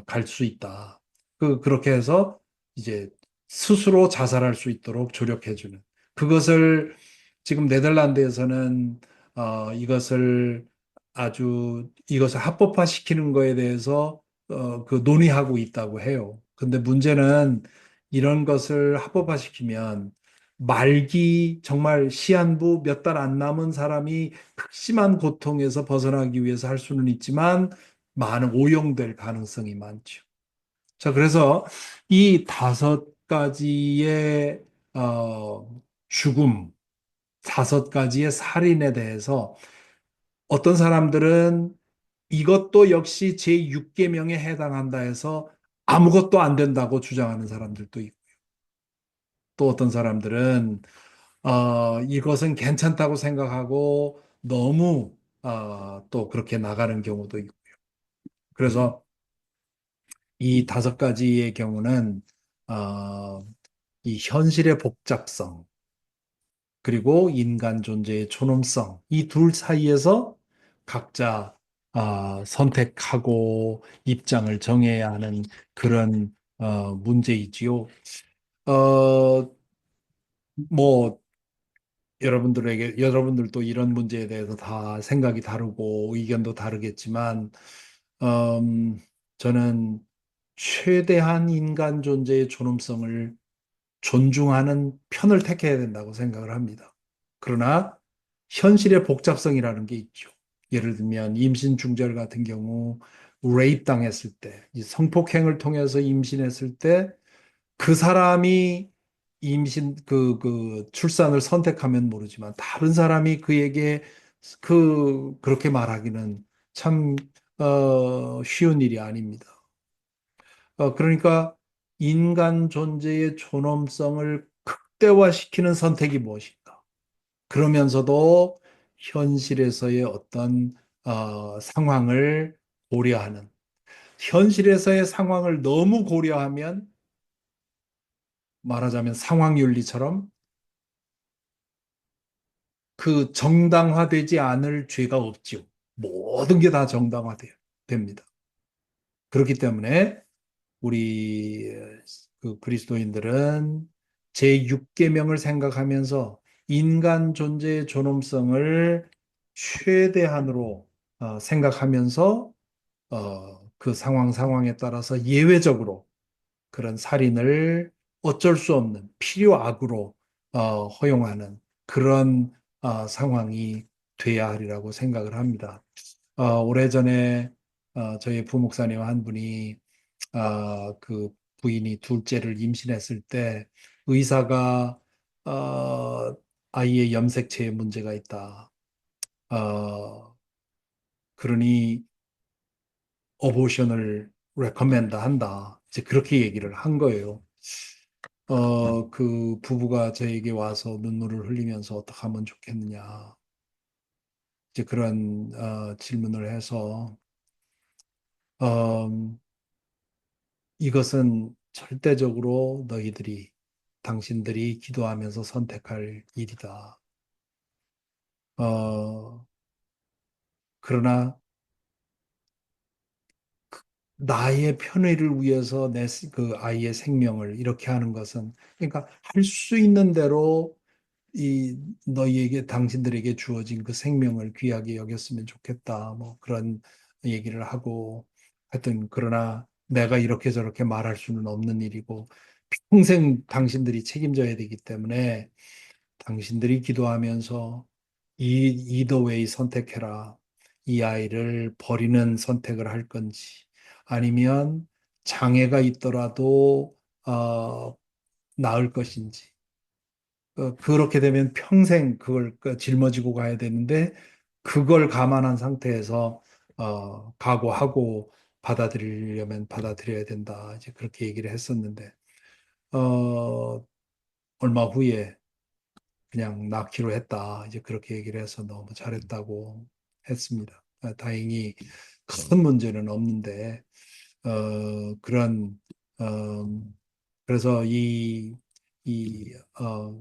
갈 수 있다. 그렇게 해서 이제 스스로 자살할 수 있도록 조력해주는. 그것을 지금 네덜란드에서는 이것을 합법화시키는 거에 대해서 그 논의하고 있다고 해요. 근데 문제는 이런 것을 합법화시키면 말기 정말 시한부 몇 달 안 남은 사람이 극심한 고통에서 벗어나기 위해서 할 수는 있지만 많은 오용될 가능성이 많죠. 자, 그래서 이 다섯 가지의 죽음, 다섯 가지의 살인에 대해서 어떤 사람들은 이것도 역시 제6계명에 해당한다 해서 아무것도 안 된다고 주장하는 사람들도 있고, 또 어떤 사람들은 이것은 괜찮다고 생각하고 너무 또 그렇게 나가는 경우도 있고. 그래서 이 다섯 가지의 경우는 어, 이 현실의 복잡성, 그리고 인간 존재의 존엄성, 이 둘 사이에서 각자 선택하고 입장을 정해야 하는 그런 문제이지요. 어, 뭐 여러분들도 이런 문제에 대해서 다 생각이 다르고 의견도 다르겠지만, 음, 저는 최대한 인간 존재의 존엄성을 존중하는 편을 택해야 된다고 생각을 합니다. 그러나 현실의 복잡성이라는 게 있죠. 예를 들면 임신 중절 같은 경우 레이프 당했을 때, 이 성폭행을 통해서 임신했을 때 그 사람이 출산을 선택하면 모르지만 다른 사람이 그에게 그렇게 말하기는 참 쉬운 일이 아닙니다. 그러니까 인간 존재의 존엄성을 극대화시키는 선택이 무엇인가? 그러면서도 현실에서의 어떤 상황을 고려하는, 현실에서의 상황을 너무 고려하면 말하자면 상황윤리처럼 그 정당화되지 않을 죄가 없지요. 모든 게 다 정당화됩니다. 그렇기 때문에 우리 그 그리스도인들은 제6계명을 생각하면서 인간 존재의 존엄성을 최대한으로 생각하면서 그 상황에 따라서 예외적으로 그런 살인을 어쩔 수 없는 필요악으로 허용하는 그런 상황이 돼야 하리라고 생각을 합니다. 오래전에 저희 부목사님 한 분이 그 부인이 둘째를 임신했을 때 의사가 아이의 염색체에 문제가 있다. 그러니 어보션을 레커멘드 한다. 이제 그렇게 얘기를 한 거예요. 그 부부가 저에게 와서 눈물을 흘리면서 어떻게 하면 좋겠느냐. 이제 그런 질문을 해서 음, 이것은 절대적으로 당신들이 기도하면서 선택할 일이다. 어, 그러나 나의 편의를 위해서 그 아이의 생명을 이렇게 하는 것은 그러니까 할 수 있는 대로 이 너희에게 당신들에게 주어진 그 생명을 귀하게 여겼으면 좋겠다. 뭐 그런 얘기를 하고 하여튼 그러나 내가 이렇게 저렇게 말할 수는 없는 일이고 평생 당신들이 책임져야 되기 때문에 당신들이 기도하면서 이더 웨이 선택해라. 이 아이를 버리는 선택을 할 건지 아니면 장애가 있더라도 나을 것인지 그렇게 되면 평생 그걸 짊어지고 가야 되는데 그걸 감안한 상태에서 각오하고 받아들이려면 받아들여야 된다. 이제 그렇게 얘기를 했었는데 어, 얼마 후에 그냥 낳기로 했다. 이제 그렇게 얘기를 해서 너무 잘했다고 했습니다. 다행히 큰 문제는 없는데 그런 어, 그래서 이, 어,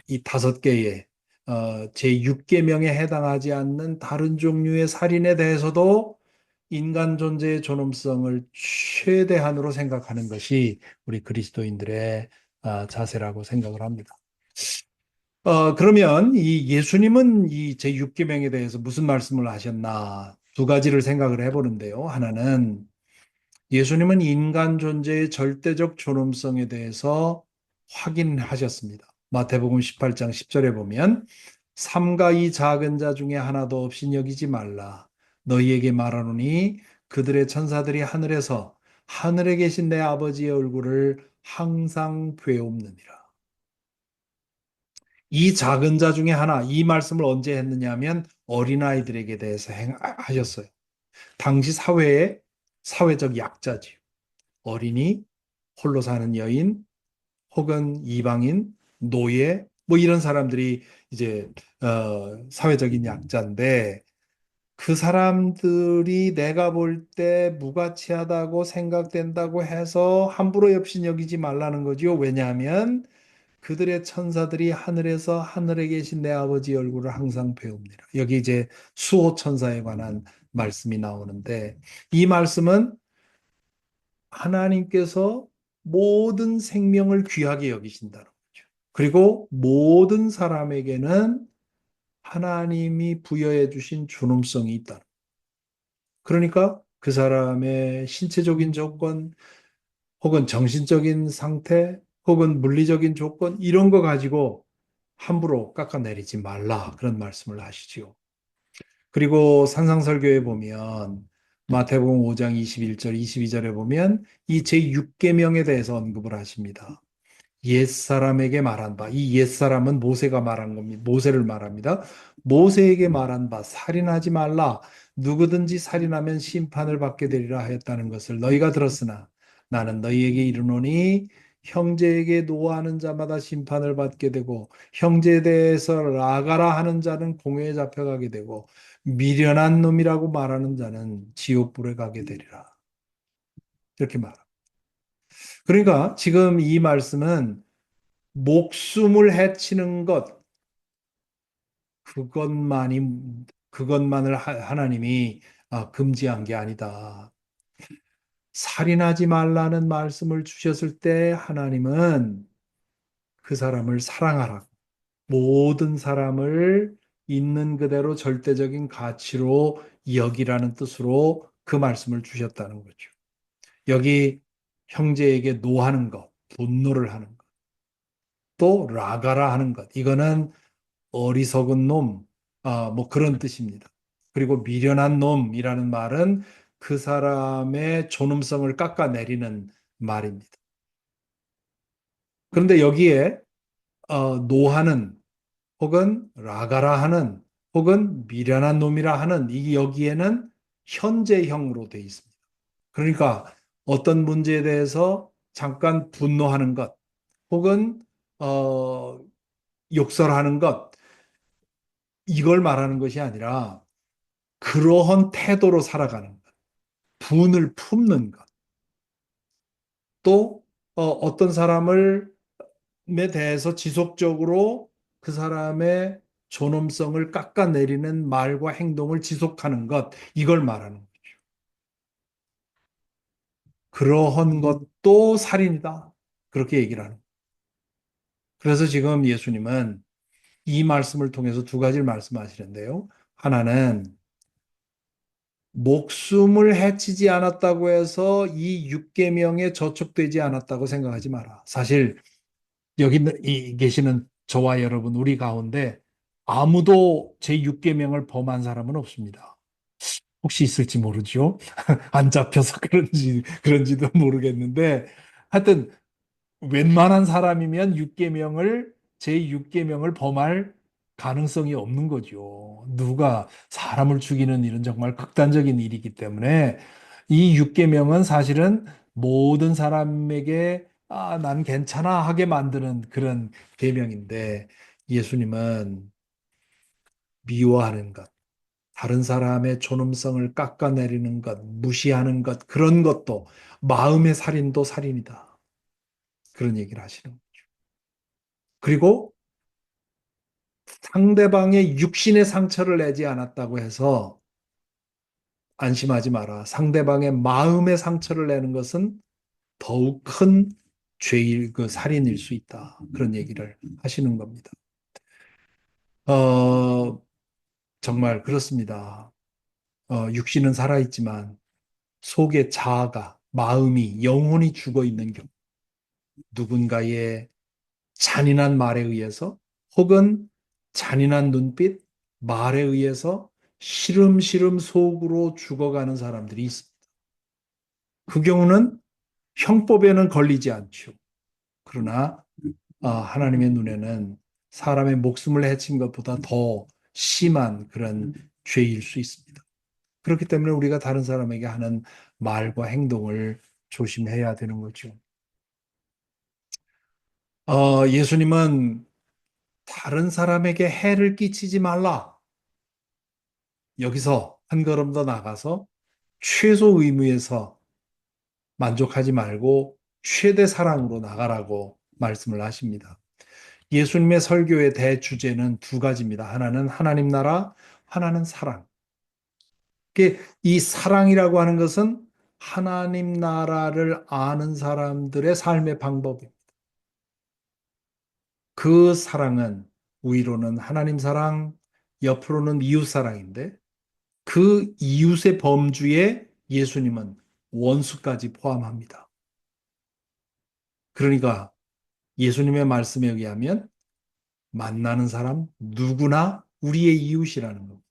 이 5개의 제6계명에 해당하지 않는 다른 종류의 살인에 대해서도 인간 존재의 존엄성을 최대한으로 생각하는 것이 우리 그리스도인들의 자세라고 생각을 합니다. 그러면 이 예수님은 이 제6계명에 대해서 무슨 말씀을 하셨나? 두 가지를 생각을 해보는데요. 하나는 예수님은 인간 존재의 절대적 존엄성에 대해서 확인하셨습니다. 마태복음 18장 10절에 보면 삼가 이 작은 자 중에 하나도 없이 여기지 말라. 너희에게 말하노니 그들의 천사들이 하늘에 계신 내 아버지의 얼굴을 항상 뵈옵느니라. 이 작은 자 중에 하나, 이 말씀을 언제 했느냐 면 어린아이들에게 대해서 하셨어요. 당시 사회의 사회적 약자지요. 어린이, 홀로 사는 여인, 혹은 이방인, 노예, 뭐 이런 사람들이 이제 사회적인 약자인데 그 사람들이 내가 볼 때 무가치하다고 생각된다고 해서 함부로 없이 여기지 말라는 거죠. 왜냐하면 그들의 천사들이 하늘에 계신 내 아버지 얼굴을 항상 배웁니다. 여기 이제 수호 천사에 관한 말씀이 나오는데 이 말씀은 하나님께서 모든 생명을 귀하게 여기신다는 거죠. 그리고 모든 사람에게는 하나님이 부여해 주신 존엄성이 있다. 그러니까 그 사람의 신체적인 조건, 혹은 정신적인 상태, 혹은 물리적인 조건, 이런 거 가지고 함부로 깎아내리지 말라. 그런 말씀을 하시지요. 그리고 산상설교에 보면 마태복음 5장 21절, 22절에 보면 이 제6계명에 대해서 언급을 하십니다. 옛사람에게 말한 바, 이 옛사람은 모세가 말한 겁니다. 모세를 말합니다. 모세에게 말한 바, 살인하지 말라. 누구든지 살인하면 심판을 받게 되리라 하였다는 것을 너희가 들었으나 나는 너희에게 이르노니 형제에게 노하는 자마다 심판을 받게 되고 형제에 대해서 라가라 하는 자는 공회에 잡혀가게 되고 미련한 놈이라고 말하는 자는 지옥불에 가게 되리라. 이렇게 말합니다. 그러니까 지금 이 말씀은 목숨을 해치는 것, 그것만이 그것만을 하나님이 금지한 게 아니다. 살인하지 말라는 말씀을 주셨을 때 하나님은 그 사람을 사랑하라. 모든 사람을 있는 그대로 절대적인 가치로 여기라는 뜻으로 그 말씀을 주셨다는 거죠. 여기 형제에게 노하는 것, 분노를 하는 것, 또 라가라 하는 것. 이거는 어리석은 놈, 뭐 그런 뜻입니다. 그리고 미련한 놈이라는 말은 그 사람의 존엄성을 깎아내리는 말입니다. 그런데 여기에 노하는 혹은 라가라 하는 혹은 미련한 놈이라 하는 이 여기에는 현재형으로 되어 있습니다. 그러니까 어떤 문제에 대해서 잠깐 분노하는 것 혹은 어, 욕설하는 것 이걸 말하는 것이 아니라 그러한 태도로 살아가는 것, 분을 품는 것, 또 어떤 사람을 에 대해서 지속적으로 그 사람의 존엄성을 깎아내리는 말과 행동을 지속하는 것, 이걸 말하는 거예요. 그러한 것도 살인이다. 그렇게 얘기를 하는 거예요. 그래서 지금 예수님은 이 말씀을 통해서 두 가지를 말씀하시는데요. 하나는 목숨을 해치지 않았다고 해서 이 육계명에 저촉되지 않았다고 생각하지 마라. 사실 여기 계시는 저와 여러분 우리 가운데 아무도 제 6계명을 범한 사람은 없습니다. 혹시 있을지 모르죠. 안 잡혀서 그런지도 모르겠는데 하여튼 웬만한 사람이면 6계명을 제 6계명을 범할 가능성이 없는 거죠. 누가 사람을 죽이는 일은 정말 극단적인 일이기 때문에 이 6계명은 사실은 모든 사람에게 난 괜찮아 하게 만드는 그런 계명인데 예수님은 미워하는 것, 다른 사람의 존엄성을 깎아내리는 것, 무시하는 것, 그런 것도 마음의 살인도 살인이다. 그런 얘기를 하시는 거예요. 그리고 상대방의 육신의 상처를 내지 않았다고 해서 안심하지 마라. 상대방의 마음의 상처를 내는 것은 더욱 큰 죄일, 그 살인일 수 있다. 그런 얘기를 하시는 겁니다. 어, 정말 그렇습니다. 육신은 살아있지만 속에 자아가, 마음이, 영혼이 죽어 있는 경우, 누군가의 잔인한 말에 의해서 혹은 잔인한 눈빛, 말에 의해서 시름시름 속으로 죽어가는 사람들이 있습니다. 그 경우는 형법에는 걸리지 않죠. 그러나 하나님의 눈에는 사람의 목숨을 해친 것보다 더 심한 그런 죄일 수 있습니다. 그렇기 때문에 우리가 다른 사람에게 하는 말과 행동을 조심해야 되는 거죠. 예수님은 다른 사람에게 해를 끼치지 말라. 여기서 한 걸음 더 나가서 최소 의무에서 만족하지 말고 최대 사랑으로 나가라고 말씀을 하십니다. 예수님의 설교의 대주제는 두 가지입니다. 하나는 하나님 나라, 하나는 사랑. 이 사랑이라고 하는 것은 하나님 나라를 아는 사람들의 삶의 방법입니다. 그 사랑은 위로는 하나님 사랑, 옆으로는 이웃 사랑인데 그 이웃의 범주에 예수님은 원수까지 포함합니다. 그러니까 예수님의 말씀에 의하면 만나는 사람 누구나 우리의 이웃이라는 겁니다.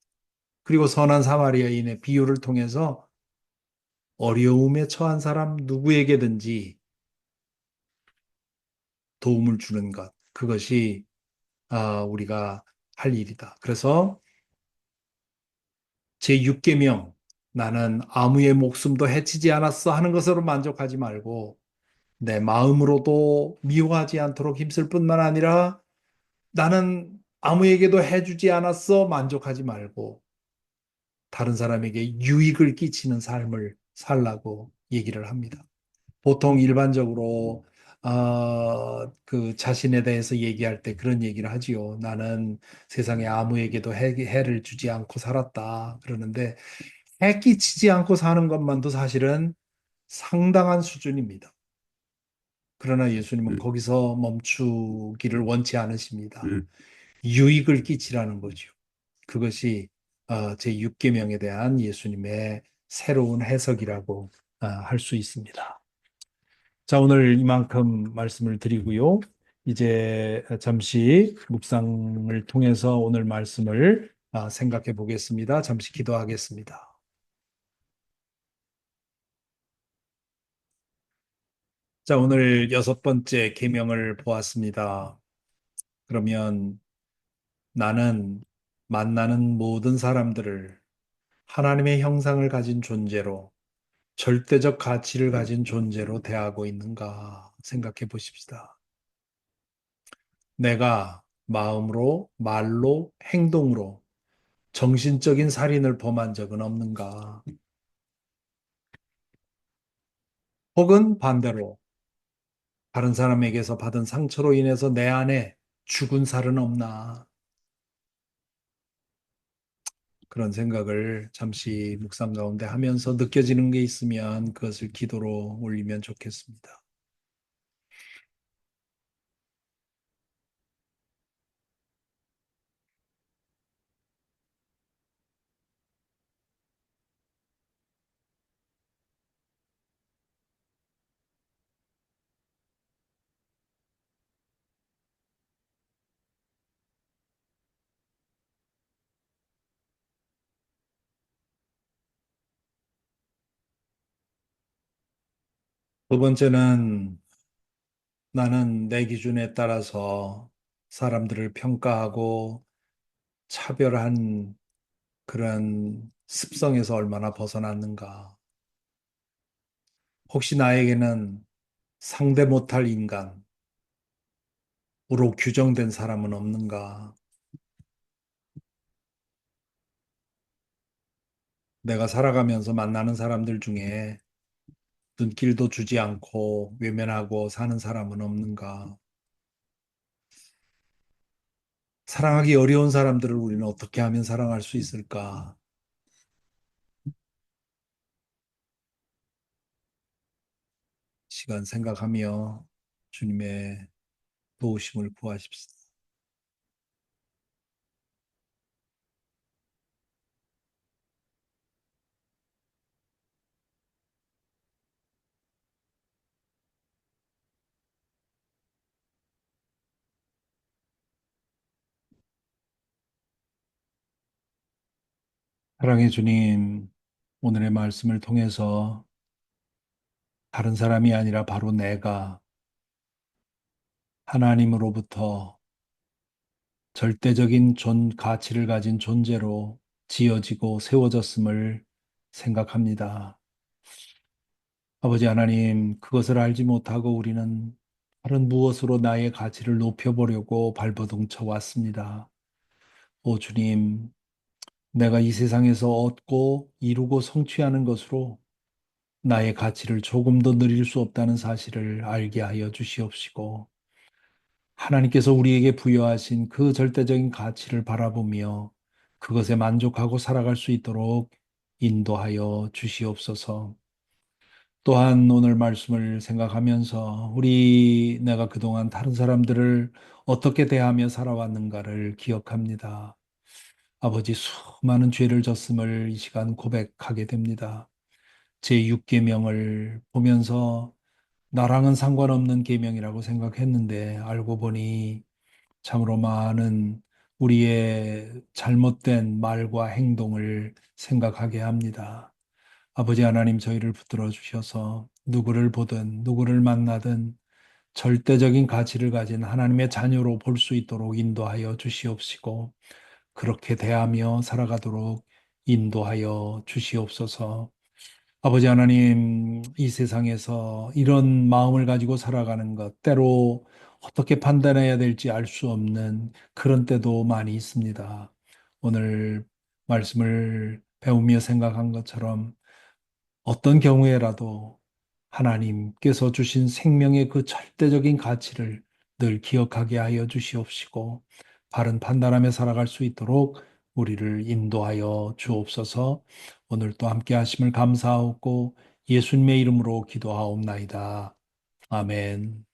그리고 선한 사마리아인의 비유를 통해서 어려움에 처한 사람 누구에게든지 도움을 주는 것, 그것이 우리가 할 일이다. 그래서 제6계명 나는 아무의 목숨도 해치지 않았어 하는 것으로 만족하지 말고 내 마음으로도 미워하지 않도록 힘쓸 뿐만 아니라 나는 아무에게도 해주지 않았어 만족하지 말고 다른 사람에게 유익을 끼치는 삶을 살라고 얘기를 합니다. 보통 일반적으로 그 자신에 대해서 얘기할 때 그런 얘기를 하지요. 나는 세상에 아무에게도 해를 주지 않고 살았다. 그러는데 해 끼치지 않고 사는 것만도 사실은 상당한 수준입니다. 그러나 예수님은 거기서 멈추기를 원치 않으십니다. 유익을 끼치라는 거죠. 그것이 제 6계명에 대한 예수님의 새로운 해석이라고 할 수 있습니다. 자, 오늘 이만큼 말씀을 드리고요. 이제 잠시 묵상을 통해서 오늘 말씀을 생각해 보겠습니다. 잠시 기도하겠습니다. 자, 오늘 6번째 계명을 보았습니다. 그러면 나는 만나는 모든 사람들을 하나님의 형상을 가진 존재로 절대적 가치를 가진 존재로 대하고 있는가 생각해 보십시다. 내가 마음으로, 말로, 행동으로 정신적인 살인을 범한 적은 없는가? 혹은 반대로 다른 사람에게서 받은 상처로 인해서 내 안에 죽은 살은 없나? 그런 생각을 잠시 묵상 가운데 하면서 느껴지는 게 있으면 그것을 기도로 올리면 좋겠습니다. 두 번째는 나는 내 기준에 따라서 사람들을 평가하고 차별한 그런 습성에서 얼마나 벗어났는가. 혹시 나에게는 상대 못할 인간으로 규정된 사람은 없는가? 내가 살아가면서 만나는 사람들 중에 눈길도 주지 않고 외면하고 사는 사람은 없는가? 사랑하기 어려운 사람들을 우리는 어떻게 하면 사랑할 수 있을까? 시간 생각하며 주님의 도우심을 구하십시다. 사랑해 주님, 오늘의 말씀을 통해서 다른 사람이 아니라 바로 내가 하나님으로부터 절대적인 가치를 가진 존재로 지어지고 세워졌음을 생각합니다. 아버지 하나님, 그것을 알지 못하고 우리는 다른 무엇으로 나의 가치를 높여보려고 발버둥 쳐 왔습니다. 오 주님, 내가 이 세상에서 얻고 이루고 성취하는 것으로 나의 가치를 조금 더 늘릴 수 없다는 사실을 알게 하여 주시옵시고, 하나님께서 우리에게 부여하신 그 절대적인 가치를 바라보며 그것에 만족하고 살아갈 수 있도록 인도하여 주시옵소서. 또한 오늘 말씀을 생각하면서 내가 그동안 다른 사람들을 어떻게 대하며 살아왔는가를 기억합니다. 아버지 수많은 죄를 졌음을 이 시간 고백하게 됩니다. 제 6계명을 보면서 나랑은 상관없는 계명이라고 생각했는데 알고 보니 참으로 많은 우리의 잘못된 말과 행동을 생각하게 합니다. 아버지 하나님 저희를 붙들어 주셔서 누구를 보든 누구를 만나든 절대적인 가치를 가진 하나님의 자녀로 볼 수 있도록 인도하여 주시옵시고 그렇게 대하며 살아가도록 인도하여 주시옵소서. 아버지 하나님, 이 세상에서 이런 마음을 가지고 살아가는 것, 때로 어떻게 판단해야 될지 알 수 없는 그런 때도 많이 있습니다. 오늘 말씀을 배우며 생각한 것처럼 어떤 경우에라도 하나님께서 주신 생명의 그 절대적인 가치를 늘 기억하게 하여 주시옵시고 바른 판단하며 살아갈 수 있도록 우리를 인도하여 주옵소서. 오늘 또 함께 하심을 감사하고 예수님의 이름으로 기도하옵나이다. 아멘.